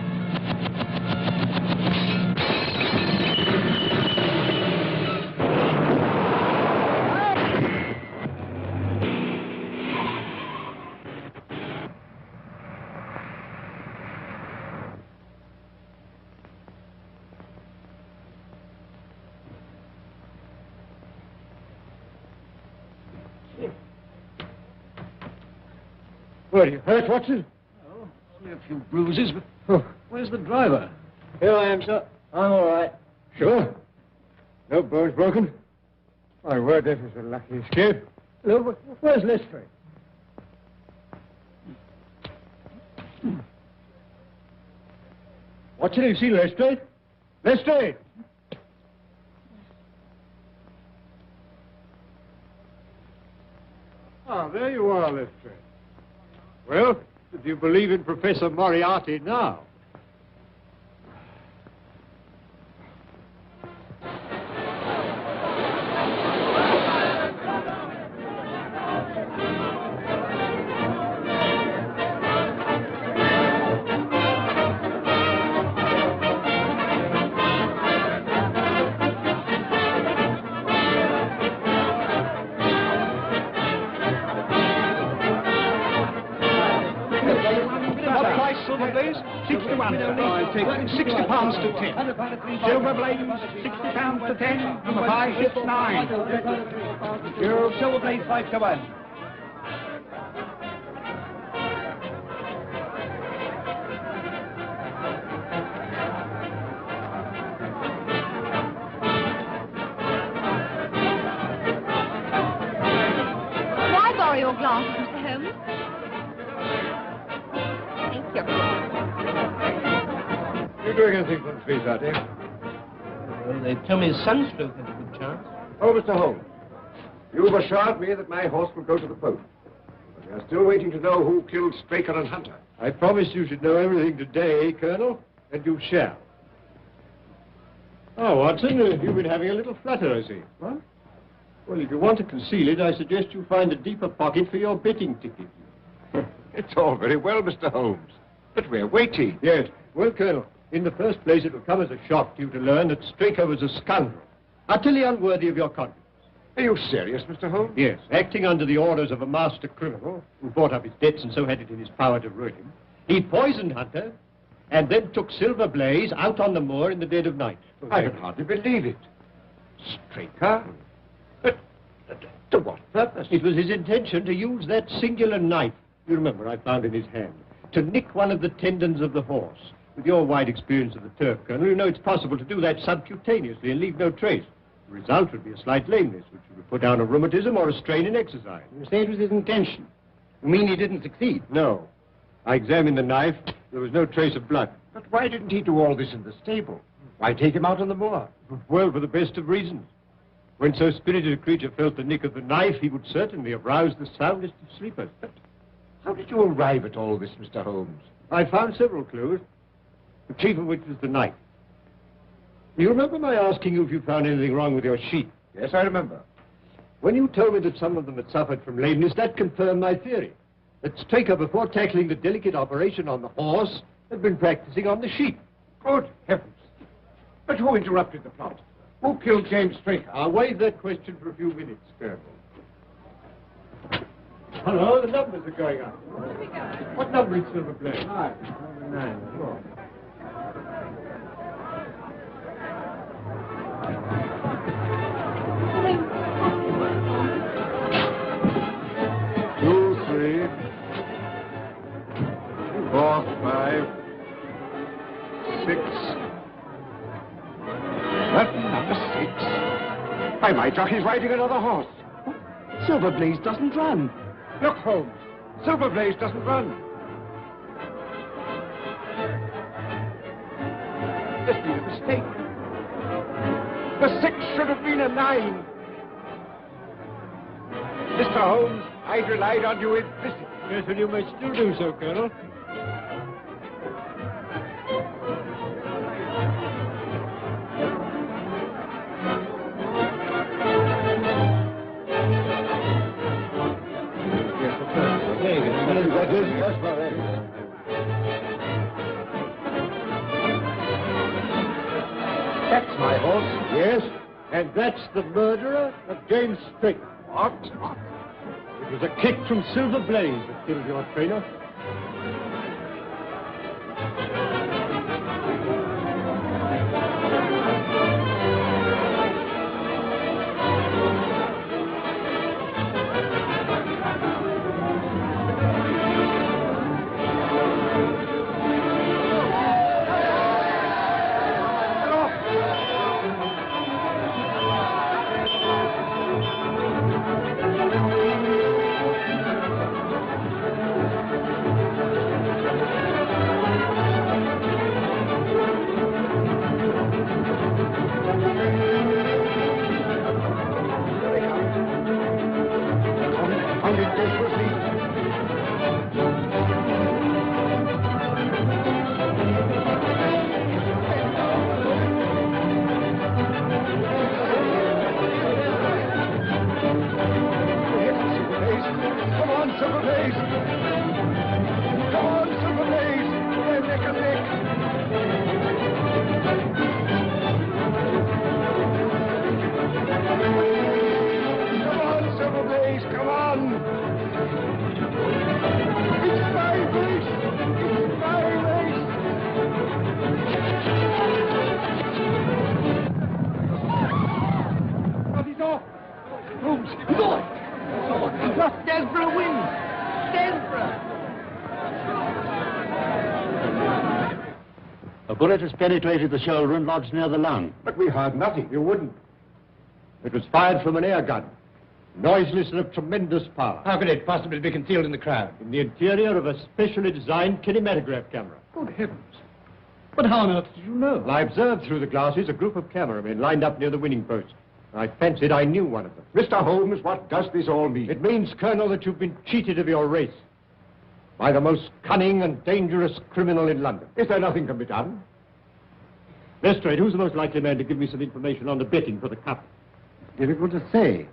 What, are you hurt, Watson? Oh, only a few bruises, but where's the driver? Here I am, sir. I'm all right. Sure? No bones broken? My word, this is a lucky escape. Look, where's Lestrade? Watson, have you seen Lestrade? Lestrade! Ah, there you are, Lestrade. Well, do you believe in Professor Moriarty now? £60 to 10. Silver blades, £60 to 10. Number 5 hits 9. Silver blades 5 to 1. May I borrow your glasses, Mr. Holmes? Thank you. You doing anything for the street out here? Well, they tell me sunstroke has a good chance. Oh, Mr. Holmes, you've assured me that my horse will go to the post. But we are still waiting to know who killed Straker and Hunter. I promised you should know everything today, Colonel, and you shall. Oh, Watson, you've been having a little flutter, I see. What? Well, if you want to conceal it, I suggest you find a deeper pocket for your betting ticket. It's all very well, Mr. Holmes, but we're waiting. Yes. Well, Colonel, in the first place, it will come as a shock to you to learn that Straker was a scoundrel, utterly unworthy of your confidence. Are you serious, Mr. Holmes? Yes. Acting under the orders of a master criminal who bought up his debts and so had it in his power to ruin him, he poisoned Hunter and then took Silver Blaze out on the moor in the dead of night. I can hardly believe it. Straker? But to what purpose? It was his intention to use that singular knife, you remember I found in his hand, to nick one of the tendons of the horse. With your wide experience of the turf, Colonel, you know it's possible to do that subcutaneously and leave no trace. The result would be a slight lameness, which would put down a rheumatism or a strain in exercise. You say it was his intention. You mean he didn't succeed? No. I examined the knife. There was no trace of blood. But why didn't he do all this in the stable? Why take him out on the moor? Well, for the best of reasons. When so spirited a creature felt the nick of the knife, he would certainly have roused the soundest of sleepers. But how did you arrive at all this, Mr. Holmes? I found several clues, the chief of which was the knife. You remember my asking you if you found anything wrong with your sheep? Yes, I remember. When you told me that some of them had suffered from lameness, that confirmed my theory. That Straker, before tackling the delicate operation on the horse, had been practicing on the sheep. Good heavens. But who interrupted the plot? Who killed James Straker? I'll waive that question for a few minutes, Colonel. Hello, the numbers are going up. What number is Silver Blaze? 9. 9. Oh. Two, 3, 4, 5, Why, my jockey's riding another horse. Silverblaze doesn't run. Look, Holmes. Silverblaze doesn't run. There's been a mistake. The 6 should have been a 9. Mr. Holmes, I relied on you implicitly. Yes, well, you may still do so, Colonel. That's my horse. Yes, and that's the murderer of James Strait. What? It was a kick from Silver Blaze that killed your trainer. A bullet has penetrated the shoulder and lodged near the lung. But we heard nothing. You wouldn't. It was fired from an air gun. Noiseless and of tremendous power. How could it possibly be concealed in the crowd? In the interior of a specially designed kinematograph camera. Good heavens. But how on earth did you know? I observed through the glasses a group of cameramen lined up near the winning post. I fancied I knew one of them. Mr. Holmes, what does this all mean? It means, Colonel, that you've been cheated of your race by the most cunning and dangerous criminal in London. Is there nothing can be done? Lestrade, who's the most likely man to give me some information on the betting for the cup? Difficult to say.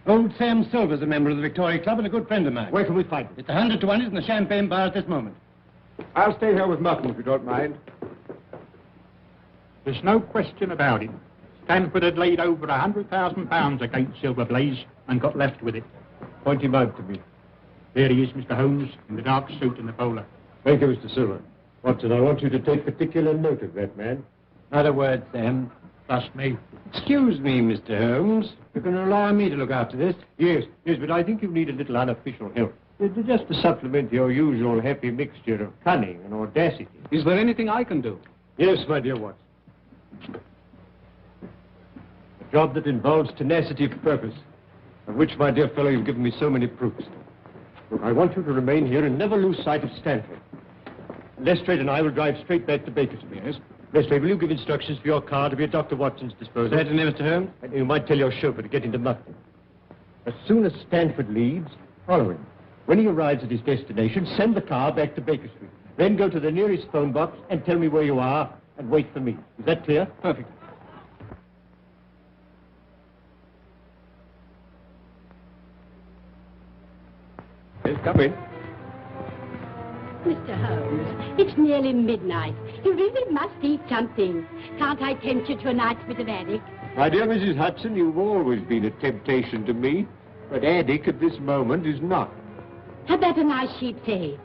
Old Sam Silver's a member of the Victoria Club and a good friend of mine. Where can we find him? It's 100 to 1. He's in the Champagne bar at this moment. I'll stay here with Merton, if you don't mind. There's no question about it. Stanford had laid over £100,000 against Silverblaze and got left with it. Point him out to me. There he is, Mr. Holmes, in the dark suit and the bowler. Thank you, Mr. Silver. Watson, I want you to take particular note of that man. Not a word, Sam. Trust me. Excuse me, Mr. Holmes. You can rely on me to look after this. Yes, but I think you need a little unofficial help. Just to supplement your usual happy mixture of cunning and audacity. Is there anything I can do? Yes, my dear Watson. A job that involves tenacity of purpose, of which, my dear fellow, you've given me so many proofs. Look, I want you to remain here and never lose sight of Stanford. Lestrade and I will drive straight back to Baskervilles. Yes? Lestrade, will you give instructions for your car to be at Dr. Watson's disposal? Certainly, Mr. Holmes. And you might tell your chauffeur to get into Mutton. As soon as Stanford leaves, follow him. When he arrives at his destination, send the car back to Baker Street. Then go to the nearest phone box and tell me where you are and wait for me. Is that clear? Perfect. Yes, come in. Mr. Holmes, it's nearly midnight. You really must eat something. Can't I tempt you to a night's bit of haddock? My dear Mrs. Hudson, you've always been a temptation to me, but haddock at this moment is not. How about a nice sheep's head?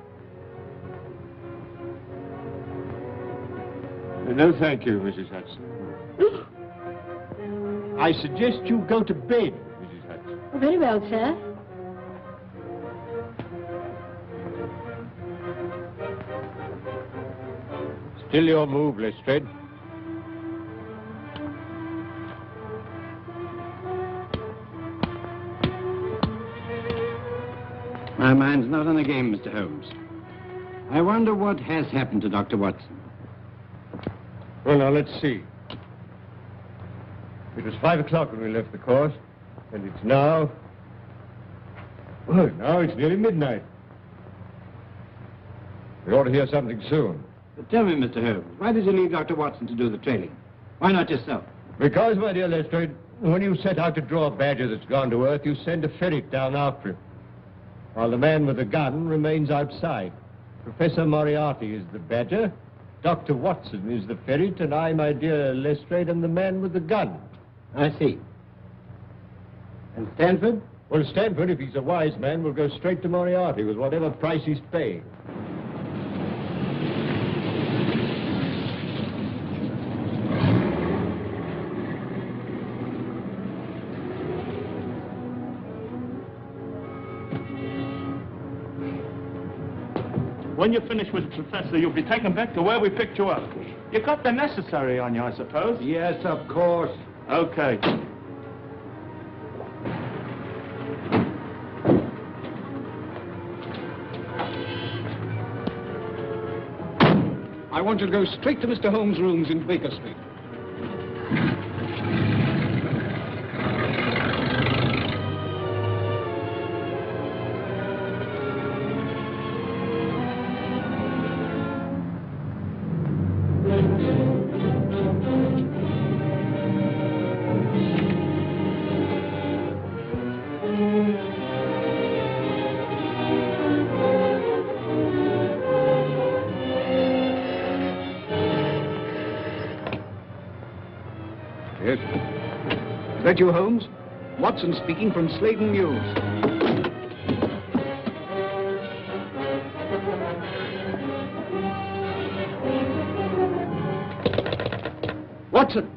No, thank you, Mrs. Hudson. I suggest you go to bed, Mrs. Hudson. Oh, very well, sir. Still your move, Lestrade. mind's not on the game, Mr. Holmes. I wonder what has happened to Dr. Watson. Well, now, let's see. It was 5 o'clock when we left the course, and it's now... Well, now it's nearly midnight. We ought to hear something soon. But tell me, Mr. Holmes, why did you leave Dr. Watson to do the trailing? Why not yourself? Because, my dear Lestrade, when you set out to draw a badger that's gone to earth, you send a ferret down after him, while the man with the gun remains outside. Professor Moriarty is the badger, Dr. Watson is the ferret, and I, my dear Lestrade, am the man with the gun. I see. And Stanford? Well, Stanford, if he's a wise man, will go straight to Moriarty with whatever price he's paying. When you finish with the professor, you'll be taken back to where we picked you up. You got the necessary on you, I suppose? Yes, of course. Okay. I want you to go straight to Mr. Holmes' rooms in Baker Street. Yes. Is that you, Holmes? Watson speaking from Sladen News. Watson!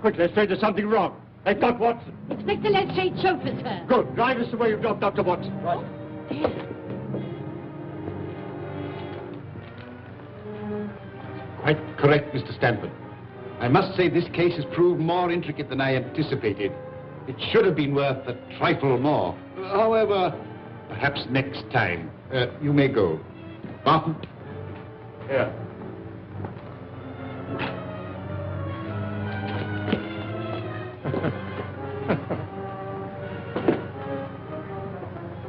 Quick, Lestrade, there's something wrong. They've got Watson. Inspector Lestrade chauffeur, sir. Good. Drive us the way you've dropped Dr. Watson. Right. Quite correct, Mr. Stanford. I must say this case has proved more intricate than I anticipated. It should have been worth a trifle more. However, perhaps next time. You may go. Barton? Here.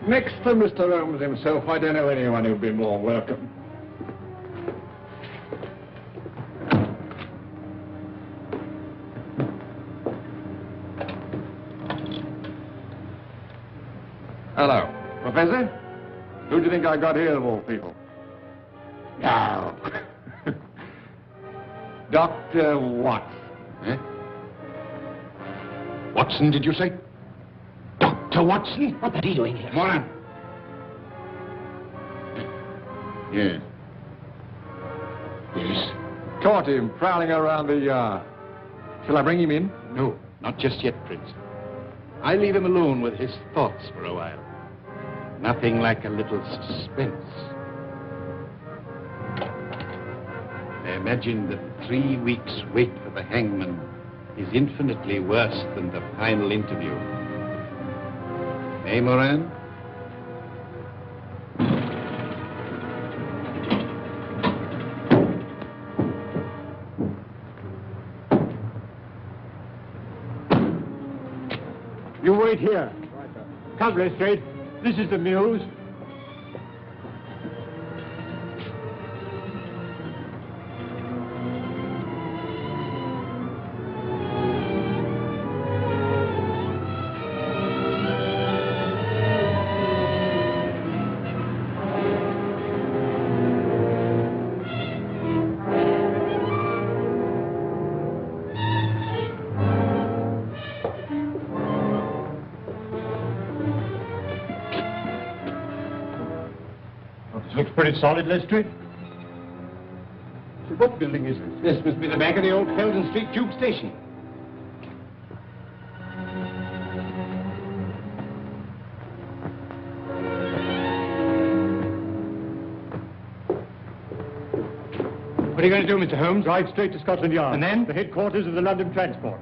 Next to Mr. Holmes himself, I don't know anyone who'd be more welcome. Hello. Professor? Who do you think I got here, of all people? No. Dr. Watson. Eh? Watson, did you say? Dr. Watson? What are you doing here? Moran. Yes. Yes. Caught him prowling around the yard. Shall I bring him in? No, not just yet, Prince. I leave him alone with his thoughts for a while. Nothing like a little suspense. I imagine that 3 weeks' wait for the hangman is infinitely worse than the final interview. Eh, Moran? You wait here. Come, Lestrade. This is the Mews. Looks pretty solid, Lestrade. So what building is this? This must be the back of the old Felden Street Tube Station. What are you going to do, Mr. Holmes? Drive straight to Scotland Yard. And then? The headquarters of the London Transport.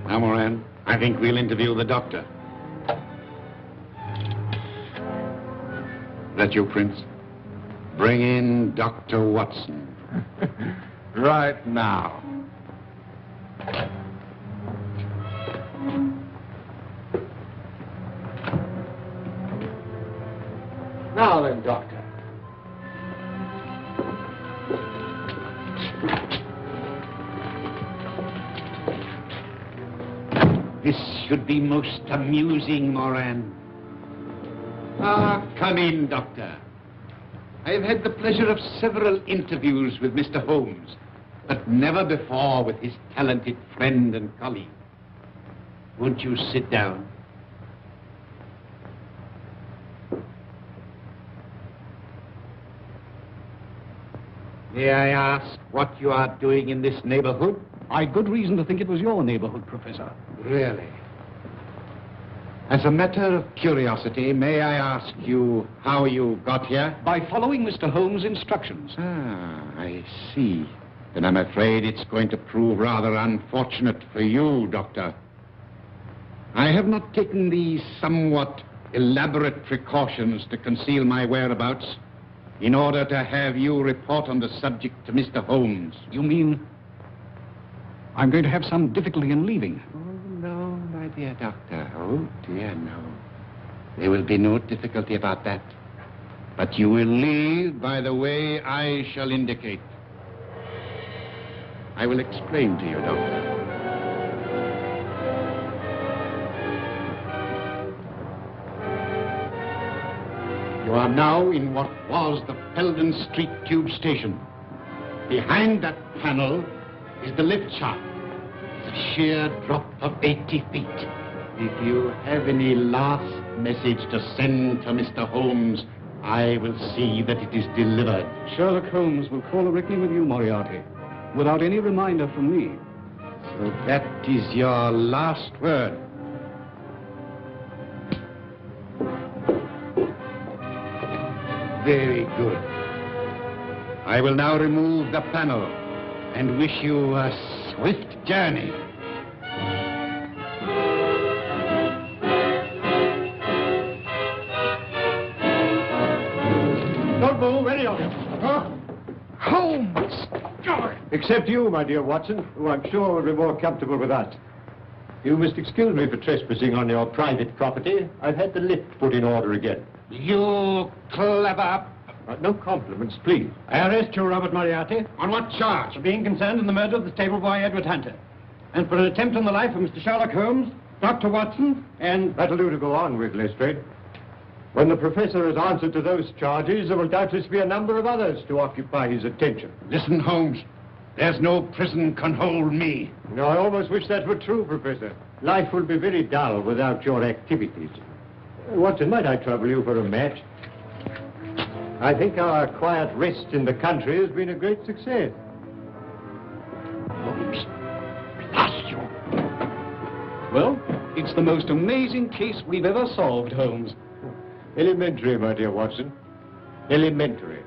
Now, Moran, I think we'll interview the doctor. that you, Prince? Bring in Dr. Watson. Right now. Now then, Doctor. This should be most amusing, Moran. Ah, come in, Doctor. I have had the pleasure of several interviews with Mr. Holmes, but never before with his talented friend and colleague. Won't you sit down? May I ask what you are doing in this neighborhood? I'd good reason to think it was your neighborhood, Professor. Really? As a matter of curiosity, may I ask you how you got here? By following Mr. Holmes' instructions. Ah, I see. Then I'm afraid it's going to prove rather unfortunate for you, Doctor. I have not taken these somewhat elaborate precautions to conceal my whereabouts in order to have you report on the subject to Mr. Holmes. You mean I'm going to have some difficulty in leaving? Oh, no, my dear Doctor. Oh, dear, no. There will be no difficulty about that. But you will leave by the way I shall indicate. I will explain to you, Doctor. You are now in what was the Peldon Street Tube Station. Behind that panel is the lift shaft. It's a sheer drop of 80 feet. If you have any last message to send to Mr. Holmes, I will see that it is delivered. Sherlock Holmes will call a reckoning with you, Moriarty, without any reminder from me. So that is your last word. Very good. I will now remove the panel and wish you a swift journey. Don't move, any of you. Huh? Holmes! Except you, my dear Watson, who I'm sure will be more comfortable with us. You must excuse me for trespassing on your private property. I've had the lift put in order again. You clever... No compliments, please. I arrest you, Robert Moriarty. On what charge? For being concerned in the murder of the stable boy Edward Hunter, and for an attempt on the life of Mr. Sherlock Holmes, Dr. Watson, and... That'll do to go on with, Lestrade. When the professor has answered to those charges, there will doubtless be a number of others to occupy his attention. Listen, Holmes. There's no prison can hold me. No, I almost wish that were true, Professor. Life will be very dull without your activities. Watson, might I trouble you for a match? I think our quiet rest in the country has been a great success. Holmes, blast you. Well, it's the most amazing case we've ever solved, Holmes. Elementary, my dear Watson. Elementary.